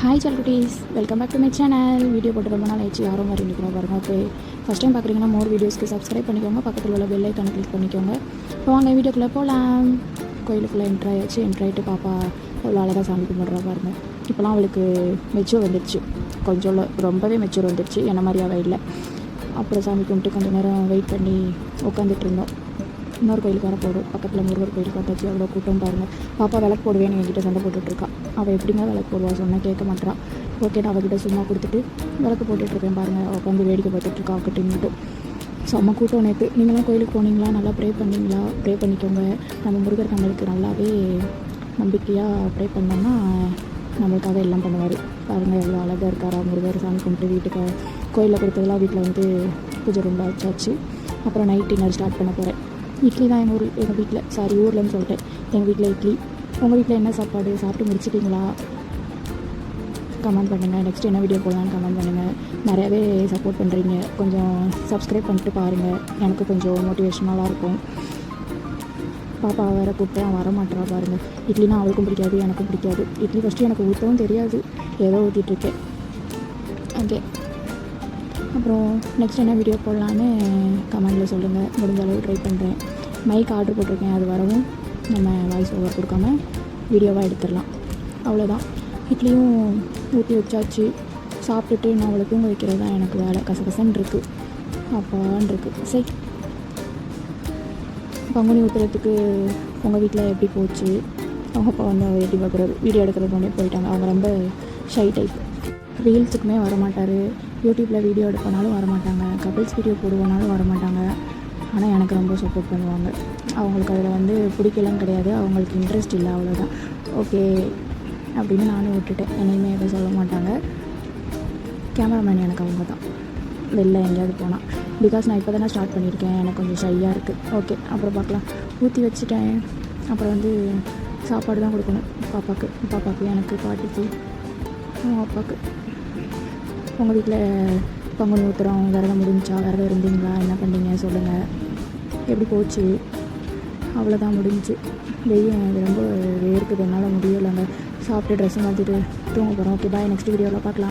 Hi குட்டீஸ், welcome back to my channel. Video போட்டு ரொம்ப நாள் ஆயிடுச்சு, யாரும் மாதிரி நிற்கிறோம் பாருங்க. ஓகே, ஃபஸ்ட் டைம் பார்க்குறீங்கன்னா மோர் வீடியோஸ்க்கு சப்ஸ்கிரைப் பண்ணிக்கோங்க, பக்கத்தில் உள்ள பெல் ஐக்கானை கிளிக் பண்ணிக்கோங்க. இப்போ வாங்க வீடியோக்குள்ளே போகலாம். கோயிலுக்குள்ளே என்ட்ரு ஆகிட்டு பாப்பா அவ்வளோ அழகாக சாமி கும்பிட்றா பாருங்க. இப்போலாம் அவளுக்கு மெச்சூர் வந்துடுச்சு, கொஞ்சம் ரொம்பவே மெச்சூர் வந்துடுச்சு, என்ன மாதிரி அவள் இல்லை. அப்புறம் சாமி கும்பிட்டு கொஞ்சம் நேரம் வெயிட் பண்ணி உட்காந்துட்டு இருந்தோம். இன்னொரு கோயிலுக்கு வர போடும், பக்கத்தில் முருகர் கோயிலுக்கு வந்தாச்சு. அவ்வளோ கூட்டம் பாருங்கள். பாப்பா விளக்கு போடுவேன்னு என்கிட்ட சண்டை போட்டுட்ருக்கா. அவள் எப்படிங்க விளக்கு போடுவா, சொன்னால் கேட்க மாட்டான். ஓகே, நான் அவகிட்ட சும்மா கொடுத்துட்டு விளக்கு போட்டுட்ருக்கேன் பாருங்கள். உட்காந்து வேடிக்கை பார்த்துட்ருக்கா அவகிட்ட. செம்ம கூட்டம் நேற்று. நீங்களாம் கோயிலுக்கு போனீங்களா? நல்லா ப்ரே பண்ணிங்களா? ப்ரே பண்ணிக்கோங்க. நம்ம முருகர் நம்மளுக்கு நல்லாவே நம்பிக்கையாக ப்ரே பண்ணோம்னா நம்மளுக்காக எல்லாம் பண்ணுவார். பாருங்கள் எவ்வளோ அழகாக இருக்காரா முருகர். சாமி கும்பிட்டு வீட்டுக்கு கோயிலில் கொடுத்ததெல்லாம் வீட்டில் வந்து பூஜை ரூமில் வச்சாச்சு. அப்புறம் நைட் டின்னர் ஸ்டார்ட் பண்ண போகிறேன். இட்லி தான் எங்கள் வீட்டில், ஊர்லன்னு சொல்லிட்டேன். எங்கள் வீட்டில் இட்லி. உங்கள் வீட்டில் என்ன சாப்பாடு? சாப்பிட்டு முடிச்சிட்டிங்களா? கமெண்ட் பண்ணுங்கள். நெக்ஸ்ட் என்ன வீடியோ போடலான்னு கமெண்ட் பண்ணுங்கள். நிறையாவே சப்போர்ட் பண்ணுறீங்க. கொஞ்சம் சப்ஸ்கிரைப் பண்ணிட்டு பாருங்கள், எனக்கு கொஞ்சம் மோட்டிவேஷனலாக இருக்கும். பாப்பா வேறு கூப்பிட்டு வரமாட்டா பாருங்கள். இட்லினா அவளுக்கும் பிடிக்காது, எனக்கும் பிடிக்காது. இட்லி ஃபஸ்ட்டு எனக்கு ஊற்றவும் தெரியாது, ஏதோ ஊற்றிட்டுருக்கேன். ஓகே, அப்புறம் நெக்ஸ்ட் என்ன வீடியோ போடலான்னு கமெண்டில் சொல்லுங்கள். முடிஞ்ச அளவு ட்ரை பண்ணுறேன். மைக் ஆர்டர் போட்டிருக்கேன், அது வரவும் நம்ம வாய்ஸ் ஓவர் கொடுக்காம வீடியோவாக எடுத்துடலாம். அவ்வளோதான். இட்லியும் ஊற்றி வச்சாச்சு. சாப்பிட்டுட்டு நான் அவளை தூங்க வைக்கிறது தான் எனக்கு வேலை. கசகசன்னு இருக்குது, அப்பான்னு இருக்குது. சரி, பங்குனி ஊற்றுறதுக்கு உங்கள் வீட்டில் எப்படி போச்சு? அவங்க அப்பா வந்து அவள் எட்டி பார்க்குறது, வீடியோ எடுக்கிறது ஒன்றே போயிட்டாங்க. அவங்க ரொம்ப ஷை டைப். ரீல்ஸுக்குமே வரமாட்டார். யூடியூப்பில் வீடியோ எடுப்பனாலும் வரமாட்டாங்க. கப்பிள்ஸ் வீடியோ போடுவோனாலும் வரமாட்டாங்க. ஆனால் எனக்கு ரொம்ப சப்போர்ட் பண்ணுவாங்க. அவங்களுக்கு அதில் வந்து பிடிக்கலன்னு கிடையாது, அவங்களுக்கு இன்ட்ரெஸ்ட் இல்லை, அவ்வளோதான். ஓகே அப்படின்னு நானும் விட்டுட்டேன். என்னையுமே எதுவும் சொல்ல மாட்டாங்க. கேமராமேன் எனக்கு அவங்க தான், வெளில எங்கேயாவது போனால். பிகாஸ் நான் இப்போ தானே ஸ்டார்ட் பண்ணியிருக்கேன், எனக்கு கொஞ்சம் ஷையாக இருக்குது. ஓகே, அப்புறம் பார்க்கலாம். ஊற்றி வச்சுட்டேன். அப்புறம் வந்து சாப்பாடு தான் கொடுக்கணும் பாப்பாவுக்கு, எனக்கு, பாட்டிக்கு, அப்பாவுக்கு. உங்கள் வீட்டில் பங்குனி ஊத்துறோம் விரதம் முடிஞ்சா? விரதம் இருந்தீங்களா? என்ன பண்ணீங்க சொல்லுங்கள். எப்படி போச்சு? அவ்வளோதான், முடிஞ்சு. வெயில் ரொம்ப வேர்க்குது, என்னால் முடியலைங்க. சாப்பிட்டு ட்ரெஸ்ஸை மாற்றிட்டு தூங்க போகிறோம். ஓகே, பாய். நெக்ஸ்ட் வீடியோவில் பார்க்கலாம்.